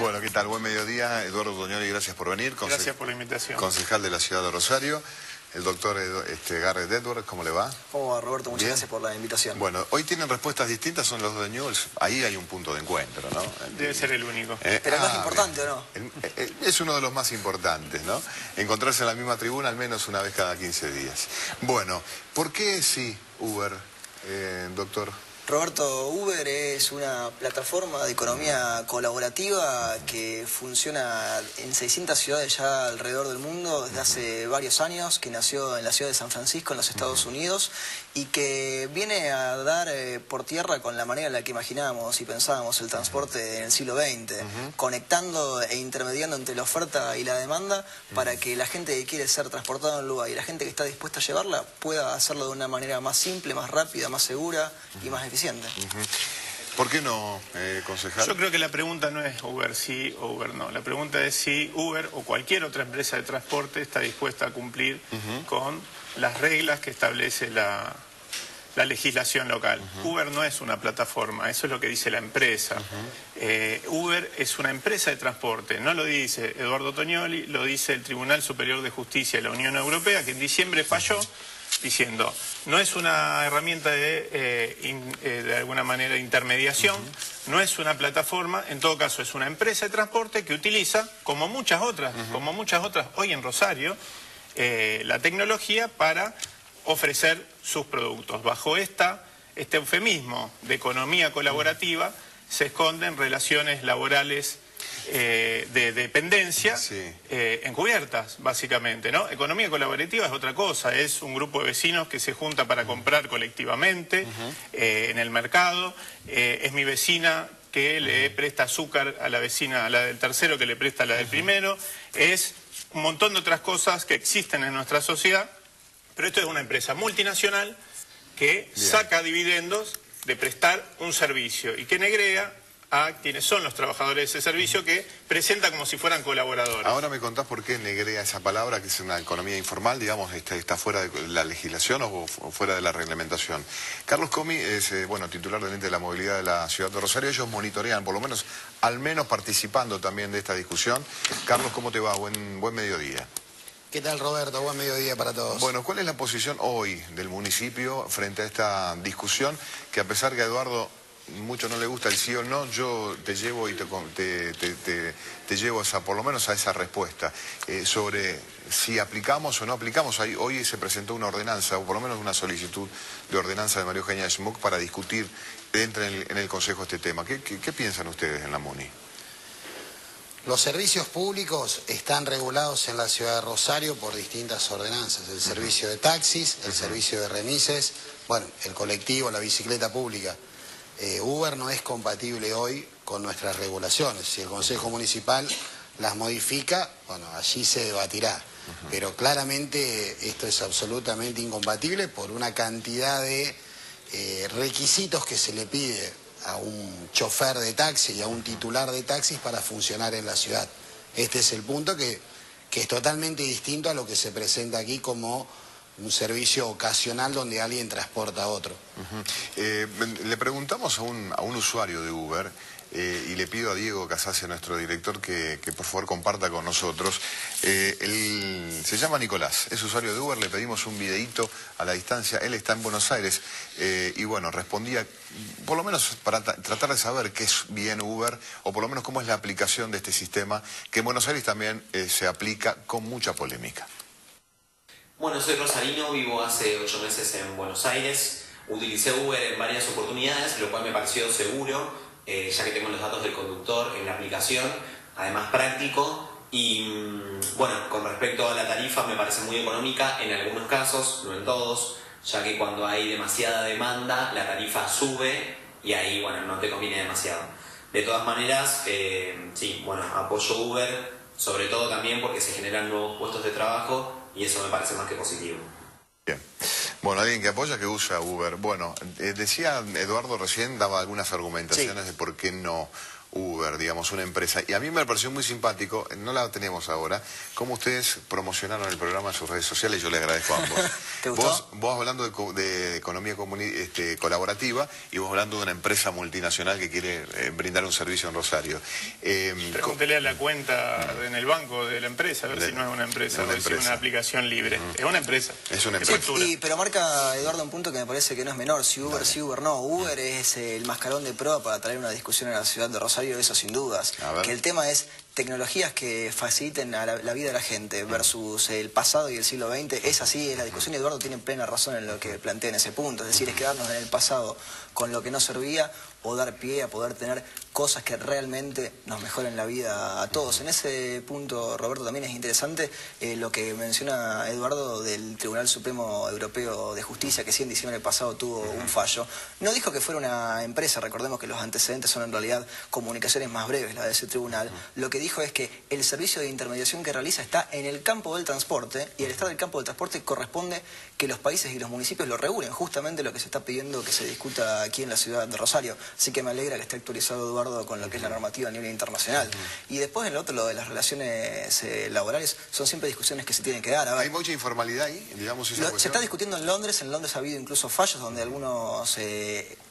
Bueno, ¿qué tal? Buen mediodía. Eduardo Toñoli, gracias por venir. Gracias por la invitación. Concejal de la ciudad de Rosario. El doctor Garrett Edwards, ¿cómo le va? ¿Cómo va, Roberto? Muchas gracias por la invitación. Bueno, hoy tienen respuestas distintas, son los dos de Newell's. Ahí hay un punto de encuentro, ¿no? Debe ser el único. Pero el más importante, ¿o no? Es uno de los más importantes, ¿no? Encontrarse en la misma tribuna al menos una vez cada 15 días. Bueno, ¿por qué sí Uber, doctor? Roberto, Uber es una plataforma de economía colaborativa que funciona en 600 ciudades ya alrededor del mundo desde hace varios años, que nació en la ciudad de San Francisco, en los Estados Unidos, y que viene a dar por tierra con la manera en la que imaginábamos y pensábamos el transporte en el siglo XX, conectando e intermediando entre la oferta y la demanda para que la gente que quiere ser transportada a un lugar y la gente que está dispuesta a llevarla pueda hacerlo de una manera más simple, más rápida, más segura y más eficiente. ¿Por qué no, concejal? Yo creo que la pregunta no es Uber sí o Uber no. La pregunta es si Uber o cualquier otra empresa de transporte está dispuesta a cumplir con las reglas que establece la legislación local. Uber no es una plataforma, eso es lo que dice la empresa. Uber es una empresa de transporte, no lo dice Eduardo Toñoli, lo dice el Tribunal Superior de Justicia de la Unión Europea, que en diciembre falló diciendo, no es una herramienta de alguna manera de intermediación, no es una plataforma, en todo caso es una empresa de transporte que utiliza, como muchas otras hoy en Rosario, la tecnología para ofrecer sus productos. Bajo este eufemismo de economía colaborativa se esconden relaciones laborales de dependencia encubiertas, básicamente, ¿no? Economía colaborativa es otra cosa, es un grupo de vecinos que se junta para comprar colectivamente en el mercado, es mi vecina que le presta azúcar a la vecina, a la del tercero que le presta a la del primero, es un montón de otras cosas que existen en nuestra sociedad, pero esto es una empresa multinacional que saca dividendos de prestar un servicio y que negrea a quienes son los trabajadores de ese servicio que presenta como si fueran colaboradores. Ahora me contás por qué negrea esa palabra, que es una economía informal, digamos, está fuera de la legislación o fuera de la reglamentación. Carlos Comi es, titular del ente de la movilidad de la ciudad de Rosario. Ellos monitorean, por lo menos, al menos participando también de esta discusión. Carlos, ¿cómo te va? Buen mediodía. ¿Qué tal, Roberto? Buen mediodía para todos. Bueno, ¿cuál es la posición hoy del municipio frente a esta discusión? Que a pesar que a Eduardo mucho no le gusta el sí o no, yo te llevo y te llevo por lo menos a esa respuesta sobre si aplicamos o no aplicamos. Hoy se presentó una ordenanza, o por lo menos una solicitud de ordenanza de María Eugenia Schmuck para discutir en el Consejo este tema. ¿Qué piensan ustedes en la MUNI? Los servicios públicos están regulados en la ciudad de Rosario por distintas ordenanzas. El servicio de taxis, el servicio de remises, el colectivo, la bicicleta pública. Uber no es compatible hoy con nuestras regulaciones. Si el Consejo Municipal las modifica, allí se debatirá. Pero claramente esto es absolutamente incompatible por una cantidad de requisitos que se le pide a un chofer de taxi y a un titular de taxis para funcionar en la ciudad. Este es el punto que es totalmente distinto a lo que se presenta aquí como un servicio ocasional donde alguien transporta a otro. Le preguntamos a un usuario de Uber y le pido a Diego Casase, nuestro director, que por favor comparta con nosotros. Se llama Nicolás, es usuario de Uber, le pedimos un videíto a la distancia, él está en Buenos Aires y respondía, por lo menos para tratar de saber qué es bien Uber o por lo menos cómo es la aplicación de este sistema, que en Buenos Aires también se aplica con mucha polémica. Bueno, soy rosarino, vivo hace 8 meses en Buenos Aires. Utilicé Uber en varias oportunidades, lo cual me pareció seguro, ya que tengo los datos del conductor en la aplicación, además práctico. Y con respecto a la tarifa, me parece muy económica en algunos casos, no en todos, ya que cuando hay demasiada demanda, la tarifa sube y ahí, no te conviene demasiado. De todas maneras, apoyo Uber, sobre todo también porque se generan nuevos puestos de trabajo, y eso me parece más que positivo. Bien. Bueno, alguien que apoya, que usa Uber. Decía Eduardo recién, daba algunas argumentaciones de por qué no Uber, digamos, una empresa. Y a mí me pareció muy simpático, no la tenemos ahora, cómo ustedes promocionaron el programa en sus redes sociales, yo les agradezco a ambos. ¿Te gustó? Vos hablando de economía colaborativa y vos hablando de una empresa multinacional que quiere brindar un servicio en Rosario. Pregúntele a la cuenta en el banco de la empresa, a ver si no es una empresa, a ver si es una aplicación libre. Es una empresa. Es una empresa. Pero marca, Eduardo, un punto que me parece que no es menor. Si Uber, sí, Uber no. Uber es el mascarón de proa para traer una discusión a la ciudad de Rosario, eso sin dudas. Que el tema es tecnologías que faciliten a la vida de la gente versus el pasado y el siglo XX. Es así, es la discusión, y Eduardo tiene plena razón en lo que plantea en ese punto. Es decir, es quedarnos en el pasado con lo que no servía o dar pie a poder tener cosas que realmente nos mejoren la vida a todos. En ese punto, Roberto, también es interesante lo que menciona Eduardo del Tribunal Supremo Europeo de Justicia, que sí en diciembre pasado tuvo un fallo. No dijo que fuera una empresa, recordemos que los antecedentes son en realidad comunicaciones más breves, la de ese tribunal. Lo que dijo es que el servicio de intermediación que realiza está en el campo del transporte, y al estar en el campo del transporte corresponde que los países y los municipios lo regulen, justamente lo que se está pidiendo que se discuta aquí en la ciudad de Rosario. Así que me alegra que esté actualizado Eduardo con lo que es la normativa a nivel internacional. Y después en lo otro, lo de las relaciones laborales, son siempre discusiones que se tienen que dar. A ver, ¿hay mucha informalidad ahí, digamos, esa cuestión? Se está discutiendo en Londres ha habido incluso fallos donde algunos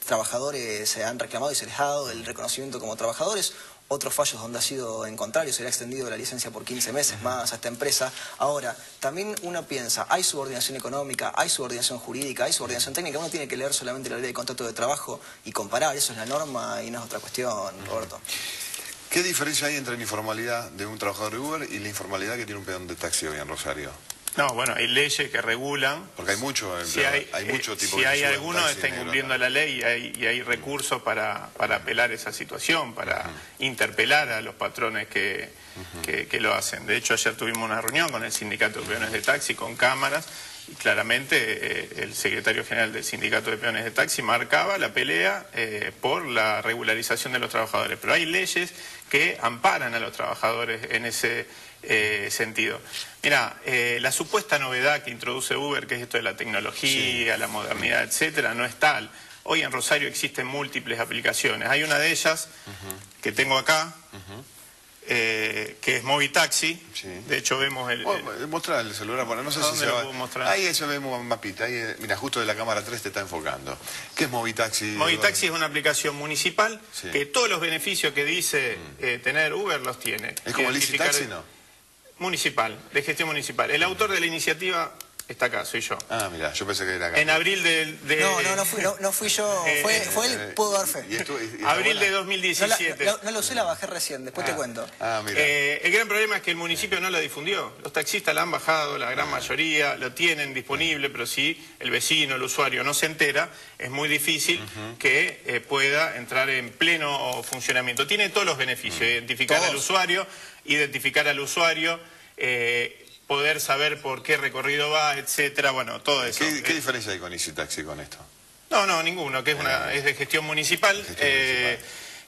trabajadores se han reclamado y se les ha dado el reconocimiento como trabajadores. Otros fallos donde ha sido en contrario, se le ha extendido la licencia por 15 meses más a esta empresa. Ahora, también uno piensa, hay subordinación económica, hay subordinación jurídica, hay subordinación técnica. Uno tiene que leer solamente la ley de contrato de trabajo y comparar, eso es la norma y no es otra cuestión, Roberto. ¿Qué diferencia hay entre la informalidad de un trabajador de Uber y la informalidad que tiene un peón de taxi hoy en Rosario? No, bueno, hay leyes que regulan. Porque hay mucho, hay mucho tipo si de... hay alguno está incumpliendo la ley y hay recursos para apelar esa situación, para interpelar a los patrones que lo hacen. De hecho, ayer tuvimos una reunión con el Sindicato de Peones de Taxi, con cámaras, y claramente el secretario general del Sindicato de Peones de Taxi marcaba la pelea por la regularización de los trabajadores. Pero hay leyes que amparan a los trabajadores en ese sentido. Mira, la supuesta novedad que introduce Uber, que es esto de la tecnología, la modernidad, etcétera, no es tal. Hoy en Rosario existen múltiples aplicaciones. Hay una de ellas que tengo acá, que es Movitaxi. Sí. De hecho vemos el... mostrar el celular, bueno, no sé si se va... Mostrar? Ahí eso vemos un mapita, ahí, mira, justo de la cámara 3 te está enfocando. ¿Qué es Movitaxi? Movitaxi es una aplicación municipal que todos los beneficios que dice tener Uber los tiene. ¿Es como Licitaxi, no? Municipal, de gestión municipal. El autor de la iniciativa está acá, soy yo. Ah, mira, yo pensé que era acá. En abril No fui yo, fue él, puedo dar fe. Abril de 2017. No lo usé, la bajé recién, después te cuento. Mira. El gran problema es que el municipio no la difundió. Los taxistas la han bajado, la gran mayoría lo tienen disponible, pero si el vecino, el usuario no se entera, es muy difícil que pueda entrar en pleno funcionamiento. Tiene todos los beneficios, identificar al usuario, poder saber por qué recorrido va, etcétera, bueno, todo eso. ¿Qué diferencia hay con Licitaxi con esto? No, ninguno, que es de gestión municipal.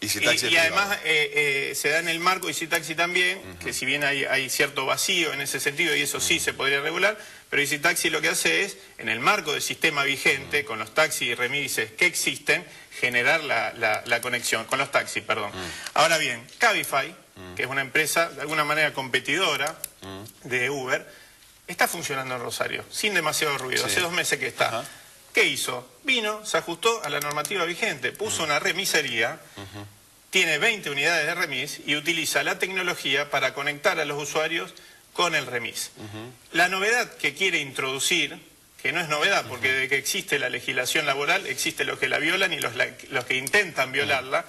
Y además se da en el marco, Licitaxi también, que si bien hay cierto vacío en ese sentido, y eso sí se podría regular, pero Licitaxi lo que hace es, en el marco del sistema vigente, con los taxis y remises que existen, generar la conexión, con los taxis, perdón. Ahora bien, Cabify, que es una empresa de alguna manera competidora de Uber, está funcionando en Rosario, sin demasiado ruido, hace 2 meses que está. ¿Qué hizo? Vino, se ajustó a la normativa vigente, puso una remisería, tiene 20 unidades de remis y utiliza la tecnología para conectar a los usuarios con el remis. La novedad que quiere introducir, que no es novedad, porque desde que existe la legislación laboral, existen los que la violan y los que intentan violarla.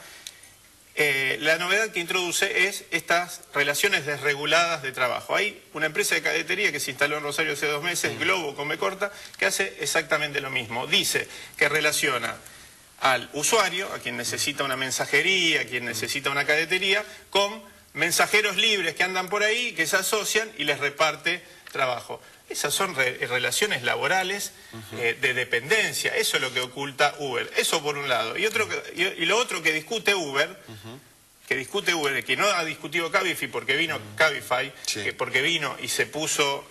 La novedad que introduce es estas relaciones desreguladas de trabajo. Hay una empresa de cadetería que se instaló en Rosario hace 2 meses, Globo con B corta, que hace exactamente lo mismo. Dice que relaciona al usuario, a quien necesita una mensajería, a quien necesita una cadetería, con mensajeros libres que andan por ahí, que se asocian y les reparte trabajo. Esas son relaciones laborales de dependencia, eso es lo que oculta Uber, eso por un lado. Y lo otro que discute Uber, que no ha discutido Cabify porque vino porque vino y se puso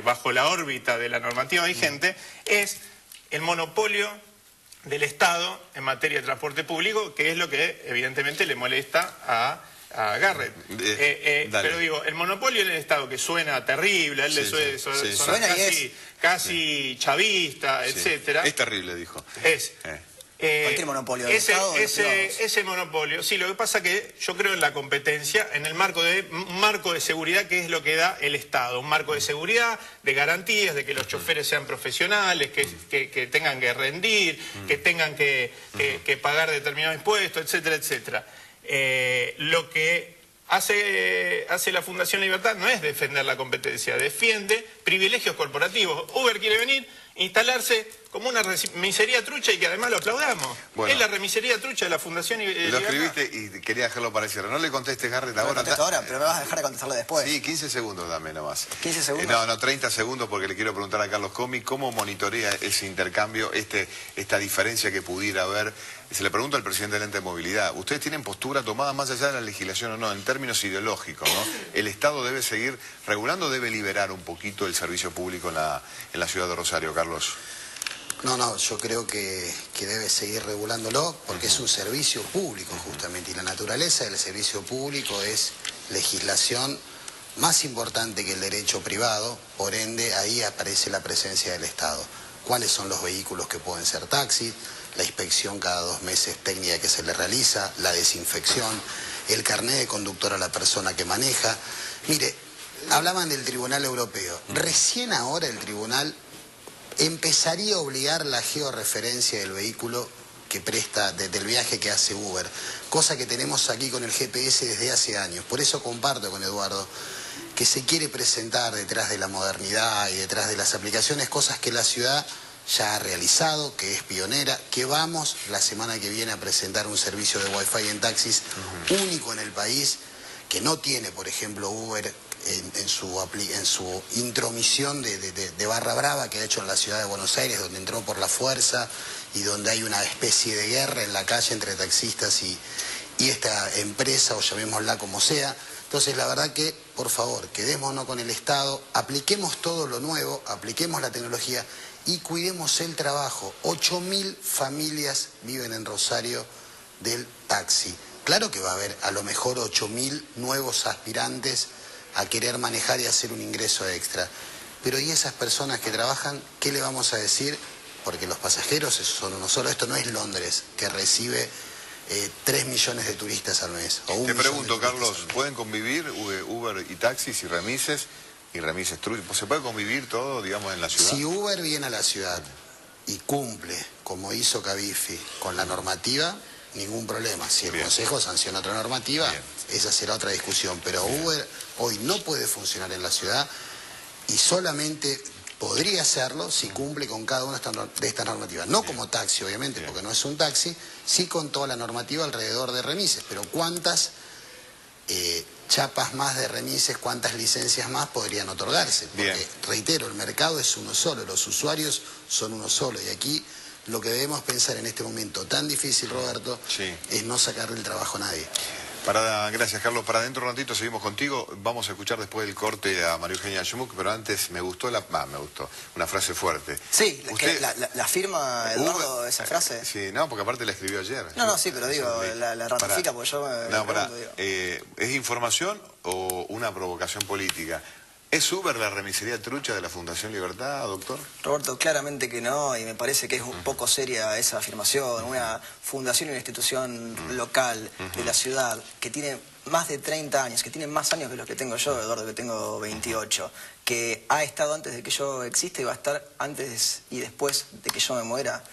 bajo la órbita de la normativa vigente, es el monopolio del Estado en materia de transporte público, que es lo que evidentemente le molesta a Garrett. Pero digo, el monopolio del Estado, que suena terrible, a él le suena casi chavista, etcétera. Es terrible, dijo. Cualquier monopolio del Estado. Ese monopolio, sí, lo que pasa que yo creo en la competencia, en el marco de seguridad, que es lo que da el Estado. Un marco de seguridad, de garantías, de que los choferes sean profesionales, que tengan que rendir, que tengan que pagar determinados impuestos, etcétera, etcétera. Lo que hace la Fundación Libertad no es defender la competencia, defiende privilegios corporativos. Uber quiere venir, instalarse como una remisería trucha y que además lo aplaudamos. Bueno, es la remisería trucha de la Fundación Libertad. Lo escribiste y quería dejarlo para el cierre. No le contestes, Garrett, ahora. No contesto ahora, pero me vas a dejar de contestarlo después. Sí, 15 segundos dame nomás. ¿15 segundos? No, 30 segundos porque le quiero preguntar a Carlos Comi cómo monitorea ese intercambio, esta diferencia que pudiera haber. Se le pregunta al presidente del ente de movilidad. Ustedes tienen postura tomada más allá de la legislación o no, en términos ideológicos, ¿no? El Estado debe seguir regulando, debe liberar un poquito el servicio público en la ciudad de Rosario, Carlos. No, yo creo que debe seguir regulándolo porque es un servicio público justamente y la naturaleza del servicio público es legislación más importante que el derecho privado, por ende ahí aparece la presencia del Estado. ¿Cuáles son los vehículos que pueden ser taxis? La inspección cada 2 meses técnica que se le realiza, la desinfección, el carnet de conductor a la persona que maneja. Mire, hablaban del Tribunal Europeo. Recién ahora el Tribunal empezaría a obligar la georreferencia del vehículo que presta, del viaje que hace Uber, cosa que tenemos aquí con el GPS desde hace años. Por eso comparto con Eduardo que se quiere presentar detrás de la modernidad y detrás de las aplicaciones cosas que la ciudad ya ha realizado, que es pionera, que vamos la semana que viene a presentar un servicio de Wi-Fi en taxis único en el país, que no tiene, por ejemplo, Uber en su intromisión de barra brava que ha hecho en la ciudad de Buenos Aires, donde entró por la fuerza y donde hay una especie de guerra en la calle entre taxistas y esta empresa, o llamémosla como sea. Entonces, la verdad que, por favor, quedémonos con el Estado, apliquemos todo lo nuevo, apliquemos la tecnología y cuidemos el trabajo. 8.000 familias viven en Rosario del taxi. Claro que va a haber a lo mejor 8.000 nuevos aspirantes a querer manejar y hacer un ingreso extra. Pero ¿y esas personas que trabajan, qué le vamos a decir? Porque los pasajeros son uno solo. Esto no es Londres, que recibe 3 millones de turistas al mes. O Te pregunto, Carlos, ¿pueden convivir Uber y taxis y remises? Y remises truchas. ¿Se puede convivir todo, digamos, en la ciudad? Si Uber viene a la ciudad y cumple, como hizo Cabifi, con la normativa, ningún problema. Si el Consejo sanciona otra normativa, esa será otra discusión. Pero Uber hoy no puede funcionar en la ciudad y solamente podría hacerlo si cumple con cada una de estas normativas. No como taxi, obviamente, porque no es un taxi, sí con toda la normativa alrededor de remises. Pero ¿cuántas chapas más de remises, cuántas licencias más podrían otorgarse? Porque, reitero, el mercado es uno solo, los usuarios son uno solo. Y aquí lo que debemos pensar en este momento tan difícil, Roberto, es no sacarle el trabajo a nadie. Gracias, Carlos. Para dentro de un ratito seguimos contigo. Vamos a escuchar después del corte a María Eugenia Schmuck, pero antes me gustó una frase fuerte. Sí, la firma Eduardo esa frase. Sí, no, porque aparte la escribió ayer. No, sí, pero digo, la ratifica porque yo ¿es información o una provocación política? ¿Es Uber la remisería trucha de la Fundación Libertad, doctor? Roberto, claramente que no, y me parece que es un poco seria esa afirmación. Una fundación y una institución local de la ciudad que tiene más de 30 años, que tiene más años que los que tengo yo, Eduardo, que tengo 28, que ha estado antes de que yo exista y va a estar antes y después de que yo me muera.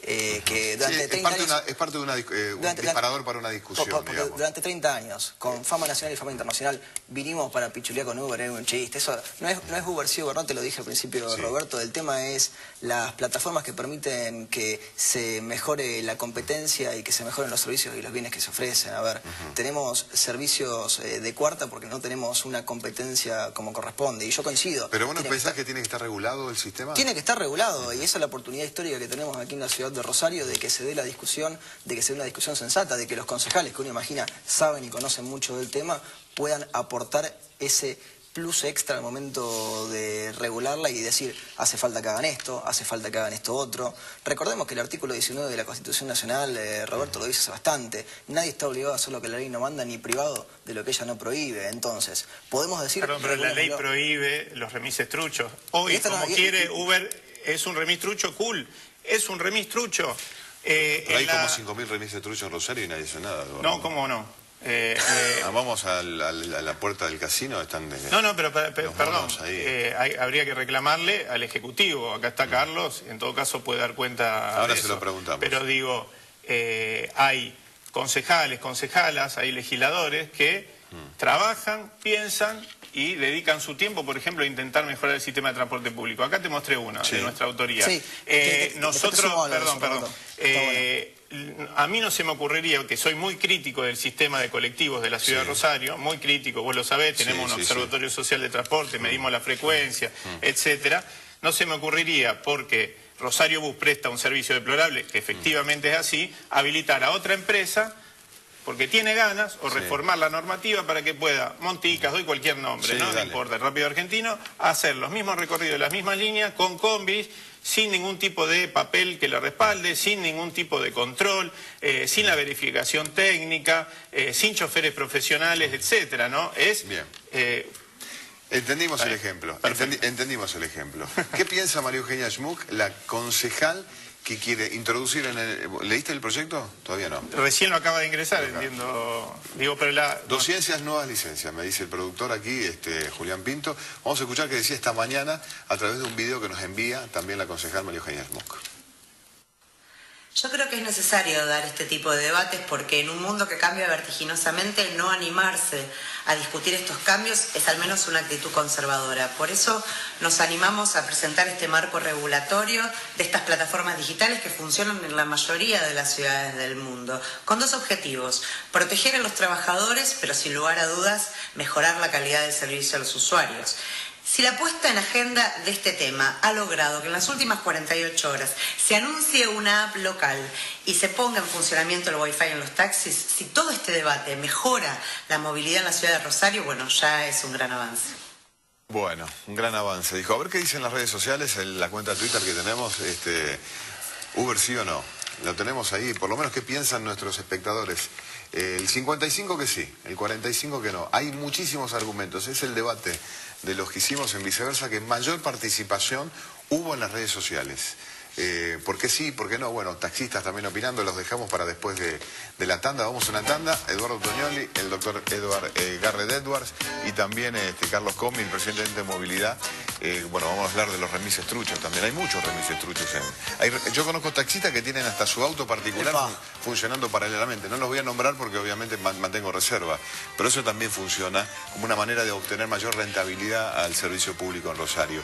Que durante 30 años, es parte de un disparador para una discusión, porque durante 30 años, con fama nacional y fama internacional, vinimos para pichulear con Uber, era un chiste. Eso no es Uber sí, Uber no, te lo dije al principio, Roberto. El tema es las plataformas que permiten que se mejore la competencia y que se mejoren los servicios y los bienes que se ofrecen. A ver, tenemos servicios de cuarta porque no tenemos una competencia como corresponde, y yo coincido. ¿Pero vos no pensás que tiene que estar regulado el sistema? Tiene que estar regulado, y esa es la oportunidad histórica que tenemos aquí en la ciudad de Rosario, de que se dé la discusión, de que se dé una discusión sensata, de que los concejales, que uno imagina saben y conocen mucho del tema, puedan aportar ese plus extra al momento de regularla y decir, hace falta que hagan esto, hace falta que hagan esto otro. Recordemos que el artículo 19 de la Constitución Nacional, Roberto lo dice hace bastante, nadie está obligado a hacer lo que la ley no manda ni privado de lo que ella no prohíbe. Entonces, podemos decir... Perdón, pero la ley prohíbe los remises truchos. Hoy, como quiere Uber, es un remis trucho cool, es un remis trucho. Pero hay como 5.000 remises truchos en Rosario y nadie dice nada. No, ¿cómo no? Vamos a la puerta del casino, están... No, pero perdón, habría que reclamarle al Ejecutivo. Acá está Carlos, en todo caso puede dar cuenta. Ahora de se eso. lo preguntamos. Pero digo, hay concejales, concejalas, hay legisladores que trabajan, piensan y dedican su tiempo, por ejemplo, a intentar mejorar el sistema de transporte público. Acá te mostré una de nuestra autoría. Sí. Nosotros, perdón. A mí no se me ocurriría, que soy muy crítico del sistema de colectivos de la ciudad de Rosario, muy crítico, vos lo sabés, tenemos un observatorio social de transporte, medimos la frecuencia, etcétera. No se me ocurriría, porque Rosario Bus presta un servicio deplorable, que efectivamente es así, habilitar a otra empresa porque tiene ganas, o reformar la normativa para que pueda, Monticas, doy cualquier nombre, no importa, el Rápido Argentino, hacer los mismos recorridos, las mismas líneas, con combis, sin ningún tipo de papel que la respalde, sin ningún tipo de control, sin la verificación técnica, sin choferes profesionales, etcétera, ¿no? Bien. Entendimos el ejemplo. Entendimos el ejemplo. ¿Qué piensa María Eugenia Schmuck, la concejal que quiere introducir en el... ¿Leíste el proyecto? Todavía no. Recién lo acaba de ingresar, entiendo. Digo, pero Dociencias, nuevas licencias, me dice el productor aquí, Julián Pinto. Vamos a escuchar qué decía esta mañana a través de un video que nos envía también la concejal María Eugenia Schmuck. Yo creo que es necesario dar este tipo de debates porque en un mundo que cambia vertiginosamente, no animarse a discutir estos cambios es al menos una actitud conservadora. Por eso nos animamos a presentar este marco regulatorio de estas plataformas digitales que funcionan en la mayoría de las ciudades del mundo, con dos objetivos: proteger a los trabajadores, pero sin lugar a dudas, mejorar la calidad del servicio a los usuarios. Si la puesta en agenda de este tema ha logrado que en las últimas 48 horas se anuncie una app local y se ponga en funcionamiento el Wi-Fi en los taxis, si todo este debate mejora la movilidad en la ciudad de Rosario, bueno, ya es un gran avance. Bueno, un gran avance. Dijo, a ver qué dicen las redes sociales, en la cuenta de Twitter que tenemos, Uber sí o no. Lo tenemos ahí, por lo menos qué piensan nuestros espectadores. El 55 que sí, el 45 que no. Hay muchísimos argumentos, es el debate de los que hicimos en Viceversa que mayor participación hubo en las redes sociales. ¿Por qué sí, por qué no? Bueno, taxistas también opinando, los dejamos para después de la tanda. Vamos a una tanda, Eduardo Toñoli, el doctor Garrett Edwards y también Carlos Comi, el presidente de Movilidad. Bueno, vamos a hablar de los remises truchos también. Hay muchos remises truchos. Yo conozco taxistas que tienen hasta su auto particular funcionando paralelamente. No los voy a nombrar porque obviamente mantengo reserva, pero eso también funciona como una manera de obtener mayor rentabilidad al servicio público en Rosario.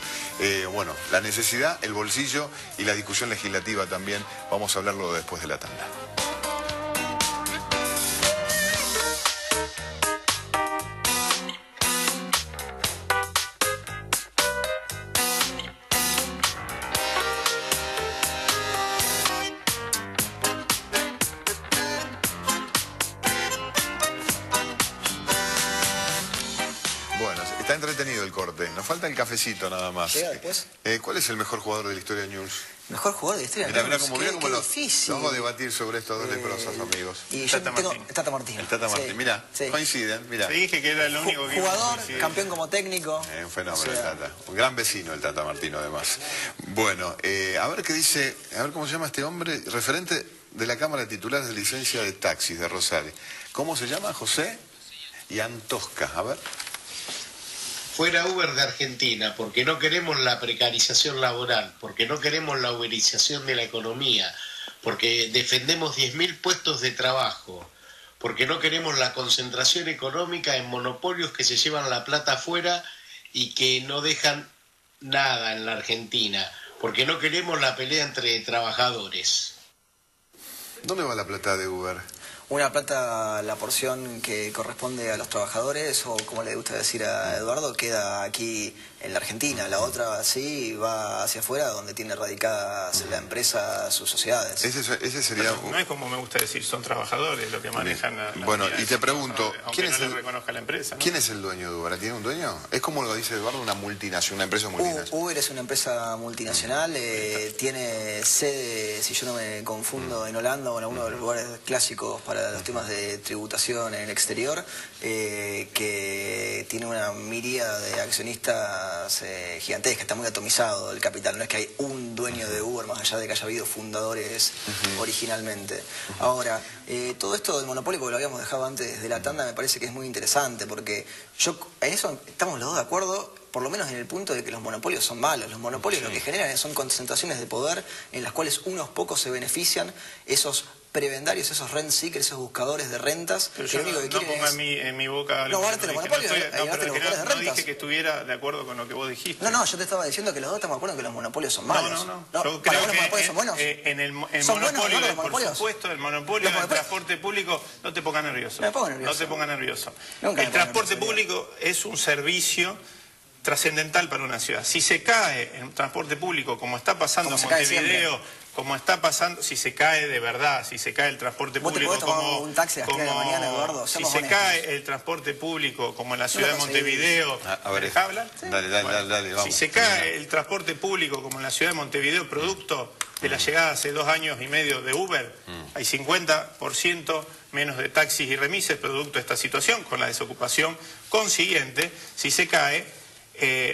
Bueno, la necesidad, el bolsillo y la discusión legislativa también, vamos a hablarlo después de la tanda. Bueno, está entretenido el corte. Nos falta el cafecito nada más. ¿Llega después? ¿Cuál es el mejor jugador de la historia de News? Mejor jugador de la historia. Mira cómo difícil. Vamos a debatir sobre estos dos leprosos, amigos. Y yo tengo el Tata Martino. El Tata Martino. Mira, coinciden, mira. Te dije que era el único que... Jugador, campeón como técnico. Un fenómeno el Tata. Un gran vecino el Tata Martino, además. Bueno, a ver qué dice, a ver cómo se llama este hombre, referente de la Cámara de Titulares de Licencia de Taxis de Rosario. ¿Cómo se llama? José Yantosca. A ver. Fuera Uber de Argentina, porque no queremos la precarización laboral, porque no queremos la uberización de la economía, porque defendemos 10.000 puestos de trabajo, porque no queremos la concentración económica en monopolios que se llevan la plata afuera y que no dejan nada en la Argentina, porque no queremos la pelea entre trabajadores. ¿Dónde va la plata de Uber? Una plata, la porción que corresponde a los trabajadores, o como le gusta decir a Eduardo, queda aquí en la Argentina. La otra sí va hacia afuera, donde tiene radicadas la empresa, sus sociedades. Ese sería... Bueno, no es como me gusta decir, son trabajadores lo que manejan la Bueno, y te pregunto, ¿quién es no le reconozca la empresa, ¿no? ¿Quién es el dueño de Uber? ¿Tiene un dueño? Es como lo dice Eduardo, una multinacional, una empresa multinacional. Uber es una empresa multinacional, tiene sede, si yo no me confundo, en Holanda o en alguno de los lugares clásicos para los temas de tributación en el exterior, que tiene una miríada de accionistas gigantesca, está muy atomizado el capital, no es que hay un dueño de Uber más allá de que haya habido fundadores originalmente. Ahora, todo esto del monopolio, porque lo habíamos dejado antes de la tanda, me parece que es muy interesante, porque en eso estamos los dos de acuerdo, por lo menos en el punto de que los monopolios son malos. Los monopolios lo que generan son concentraciones de poder en las cuales unos pocos se benefician, esos prebendarios, esos rent seekers, esos buscadores de rentas. Pero yo no ponga en mi boca... No, guardate los monopolios, no dije que estuviera de acuerdo con lo que vos dijiste. No, yo te estaba diciendo que los dos estamos de acuerdo en que los monopolios son malos. No. Yo creo que los monopolios son buenos. En el ¿Son monopolio, buenos o no los por monopolios? supuesto, el monopolio del transporte público, no te pongas nervioso. Me pongo nervioso. No te pongas nervioso. El transporte público es un servicio trascendental para una ciudad. Si se cae el transporte público, como está pasando en Montevideo, como está pasando, si se cae de verdad, si se cae el transporte público como un taxi a las 3 de la mañana, Eduardo, si se cae el transporte público como en la ciudad de Montevideo, ¿deja hablar? Dale, vamos. Si se cae el transporte público como en la ciudad de Montevideo, producto de la llegada hace 2 años y medio de Uber, hay 50% menos de taxis y remises producto de esta situación, con la desocupación consiguiente. Si se cae,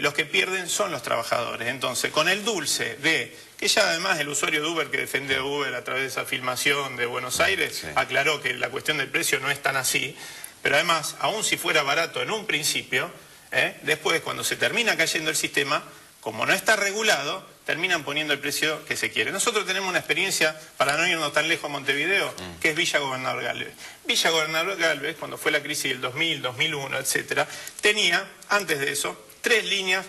los que pierden son los trabajadores. Entonces, con el dulce de que ya además el usuario de Uber que defiende a Uber a través de esa filmación de Buenos Aires aclaró que la cuestión del precio no es tan así, pero además, aun si fuera barato en un principio, después cuando se termina cayendo el sistema, como no está regulado, terminan poniendo el precio que se quiere. Nosotros tenemos una experiencia, para no irnos tan lejos a Montevideo, que es Villa Gobernador Galvez. Villa Gobernador Galvez, cuando fue la crisis del 2000, 2001, etcétera, tenía, antes de eso, 3 líneas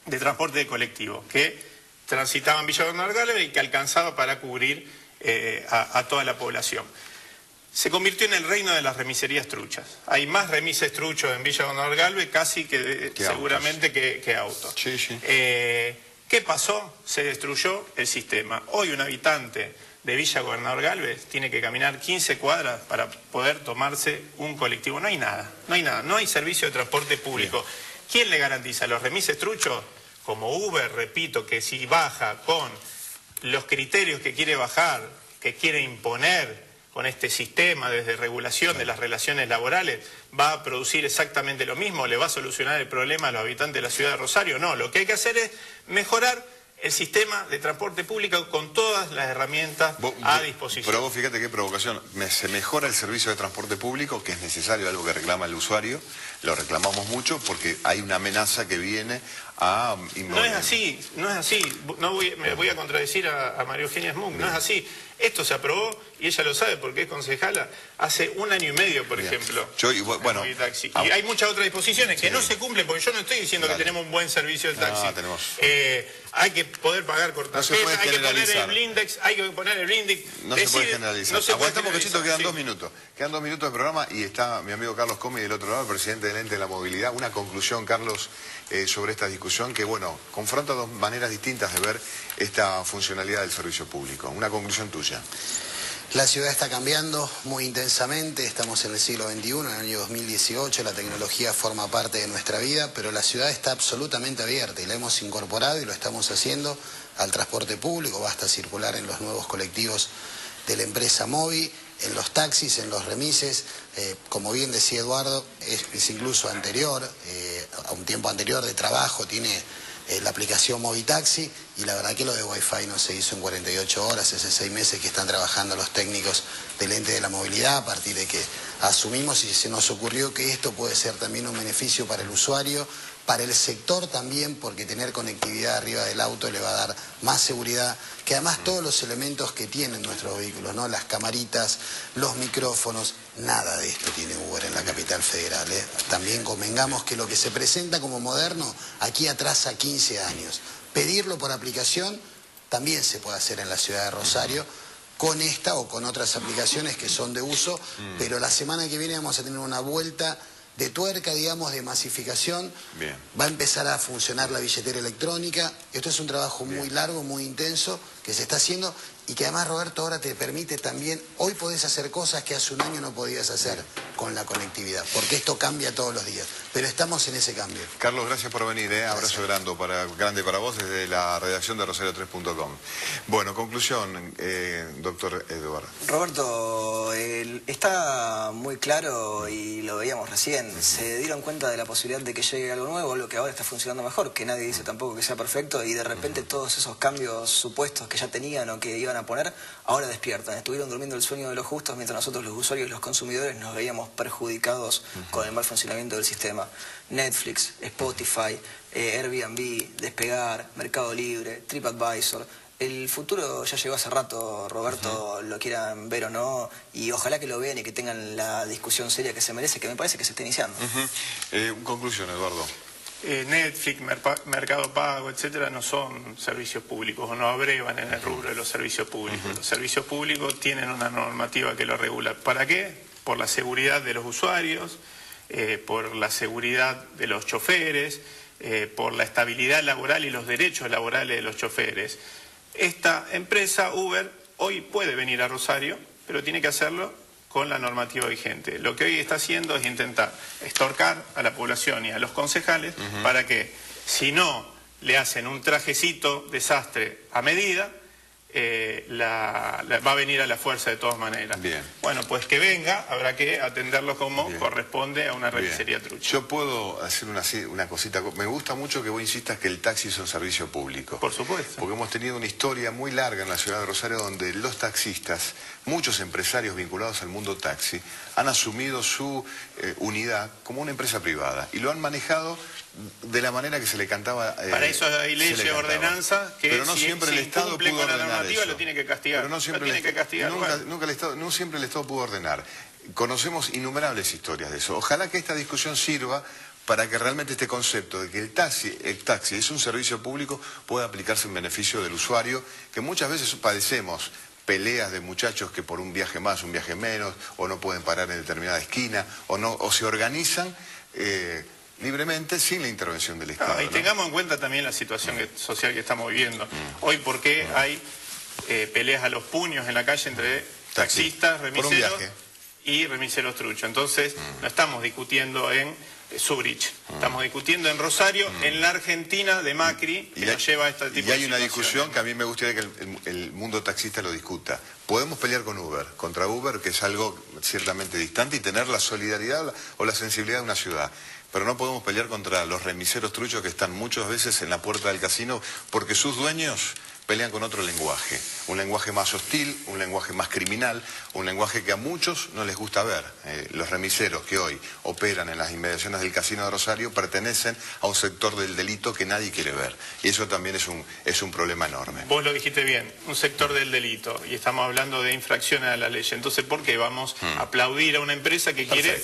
de transporte de colectivo que transitaban Villa Gobernador Galvez y que alcanzaba para cubrir a toda la población. Se convirtió en el reino de las remiserías truchas. Hay más remises truchos en Villa Gobernador Galvez casi que seguramente que autos. Sí. ¿Qué pasó? Se destruyó el sistema. Hoy un habitante de Villa Gobernador Galvez tiene que caminar 15 cuadras para poder tomarse un colectivo. No hay nada, no hay servicio de transporte público. Bien. ¿Quién le garantiza? ¿Los remises truchos? Como Uber, repito, que si baja con los criterios que quiere bajar, que quiere imponer con este sistema desde regulación de las relaciones laborales, ¿va a producir exactamente lo mismo? ¿Le va a solucionar el problema a los habitantes de la ciudad de Rosario? No, lo que hay que hacer es mejorar el sistema de transporte público con todas las herramientas a disposición. Pero vos fíjate qué provocación. Se mejora el servicio de transporte público, que es necesario, algo que reclama el usuario. Lo reclamamos mucho porque hay una amenaza que viene a... No es así. Me voy a contradecir a María Eugenia Smook. No es así. Esto se aprobó, y ella lo sabe porque es concejala, hace 1 año y medio, por ejemplo. Y hay muchas otras disposiciones que no se cumplen, porque yo no estoy diciendo que tenemos un buen servicio de taxi. Hay que poder pagar cortapisas, hay que poner el blindex, No se puede generalizar. Aguantamos, Cachito, quedan 2 minutos. Quedan 2 minutos de programa y está mi amigo Carlos Comi del otro lado, el presidente del Ente de la Movilidad. Una conclusión, Carlos, sobre esta discusión que, bueno, confronta 2 maneras distintas de ver esta funcionalidad del servicio público. Una conclusión tuya. La ciudad está cambiando muy intensamente, estamos en el siglo XXI, en el año 2018, la tecnología forma parte de nuestra vida, pero la ciudad está absolutamente abierta y la hemos incorporado y lo estamos haciendo al transporte público. Basta circular en los nuevos colectivos de la empresa Movi, en los taxis, en los remises. Como bien decía Eduardo, es incluso anterior, a un tiempo anterior de trabajo, tiene la aplicación Movitaxi, y la verdad que lo de Wi-Fi no se hizo en 48 horas, hace 6 meses que están trabajando los técnicos del Ente de la Movilidad, a partir de que asumimos y se nos ocurrió que esto puede ser también un beneficio para el usuario, para el sector también, porque tener conectividad arriba del auto le va a dar más seguridad, que además todos los elementos que tienen nuestros vehículos, ¿no? Las camaritas, los micrófonos, nada de esto tiene Uber en la capital federal, ¿eh? También convengamos que lo que se presenta como moderno, aquí atrasa 15 años. Pedirlo por aplicación también se puede hacer en la ciudad de Rosario, con esta o con otras aplicaciones que son de uso, pero la semana que viene vamos a tener una vuelta de tuerca, digamos, de masificación. Bien. Va a empezar a funcionar la billetera electrónica. Esto es un trabajo muy largo, muy intenso, que se está haciendo y que además, Roberto, ahora te permite también, hoy podés hacer cosas que hace un año no podías hacer con la conectividad, porque esto cambia todos los días, pero estamos en ese cambio. Carlos, gracias por venir, abrazo grande para vos desde la redacción de rosario3.com. Bueno, conclusión, doctor Eduardo. Roberto, está muy claro y lo veíamos recién, se dieron cuenta de la posibilidad de que llegue algo nuevo, lo que ahora está funcionando mejor, que nadie dice tampoco que sea perfecto, y de repente todos esos cambios supuestos que ya tenían o que iban a poner, ahora despiertan. Estuvieron durmiendo el sueño de los justos mientras nosotros los usuarios, los consumidores, nos veíamos perjudicados con el mal funcionamiento del sistema. Netflix, Spotify, Airbnb, Despegar, Mercado Libre, TripAdvisor. El futuro ya llegó hace rato, Roberto, lo quieran ver o no, y ojalá que lo vean y que tengan la discusión seria que se merece, que me parece que se está iniciando. Conclusión, Eduardo. Netflix, Mercado Pago, etcétera, no son servicios públicos o no abrevan en el rubro de los servicios públicos. Los servicios públicos tienen una normativa que lo regula. ¿Para qué? Por la seguridad de los usuarios, por la seguridad de los choferes, por la estabilidad laboral y los derechos laborales de los choferes. Esta empresa, Uber, hoy puede venir a Rosario, pero tiene que hacerlo con la normativa vigente. Lo que hoy está haciendo es intentar extorcar a la población y a los concejales para que, si no le hacen un trajecito desastre a medida, va a venir a la fuerza de todas maneras. Bien. Bueno, pues que venga, habrá que atenderlo como corresponde a una remisería trucha. Yo puedo hacer una cosita. Me gusta mucho que vos insistas que el taxi es un servicio público. Por supuesto. Porque hemos tenido una historia muy larga en la ciudad de Rosario donde los taxistas, muchos empresarios vinculados al mundo taxi, han asumido su unidad como una empresa privada y lo han manejado de la manera que se le cantaba. Para eso hay leyes y ordenanzas que, pero no siempre el Estado pudo con la ordenar normativa eso. Lo tiene que castigar. Pero no siempre no siempre el Estado pudo ordenar. Conocemos innumerables historias de eso. Ojalá que esta discusión sirva para que realmente este concepto de que el taxi es un servicio público pueda aplicarse en beneficio del usuario, que muchas veces padecemos peleas de muchachos que por un viaje más, un viaje menos, o no pueden parar en determinada esquina, o se organizan libremente sin la intervención del Estado. Y tengamos en cuenta también la situación social que estamos viviendo. Hoy, ¿por qué hay peleas a los puños en la calle entre taxistas, remiseros y remiseros truchos? Entonces, no estamos discutiendo en Zurich, estamos discutiendo en Rosario, en la Argentina de Macri, que nos lleva a este tipo de situaciones. Y hay una discusión que a mí me gustaría que el mundo taxista lo discuta. Podemos pelear con Uber, contra Uber, que es algo ciertamente distante, y tener la solidaridad o la sensibilidad de una ciudad. Pero no podemos pelear contra los remiseros truchos que están muchas veces en la puerta del casino porque sus dueños pelean con otro lenguaje. Un lenguaje más hostil, un lenguaje más criminal, un lenguaje que a muchos no les gusta ver. Los remiseros que hoy operan en las inmediaciones del Casino de Rosario pertenecen a un sector del delito que nadie quiere ver. Y eso también es un problema enorme. Vos lo dijiste bien, un sector del delito. Y estamos hablando de infracciones a la ley. Entonces, ¿por qué vamos a aplaudir a una empresa que quiere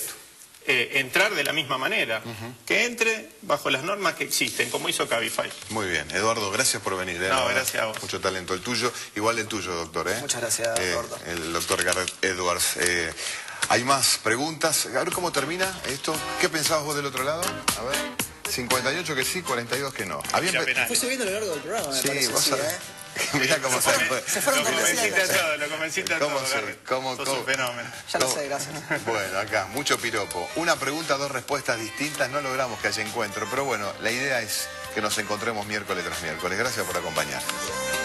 entrar de la misma manera? Que entre bajo las normas que existen, como hizo Cabify. Muy bien. Eduardo, gracias por venir. No, gracias a vos. Mucho talento el tuyo, igual el tuyo, doctor. Muchas gracias, Eduardo. El doctor Garrett Edwards. ¿Hay más preguntas? A ver cómo termina esto. ¿Qué pensabas vos del otro lado? A ver. 58 que sí, 42 que no. Fue subiendo a lo largo del programa, me parece. Vos sabés. Mirá cómo se fueron lo convenciste a todo, lo convenciste a todo. Sos un fenómeno. Ya lo sé, gracias. Bueno, acá, mucho piropo. Una pregunta, dos respuestas distintas. No logramos que haya encuentro, pero bueno, la idea es que nos encontremos miércoles tras miércoles. Gracias por acompañarnos.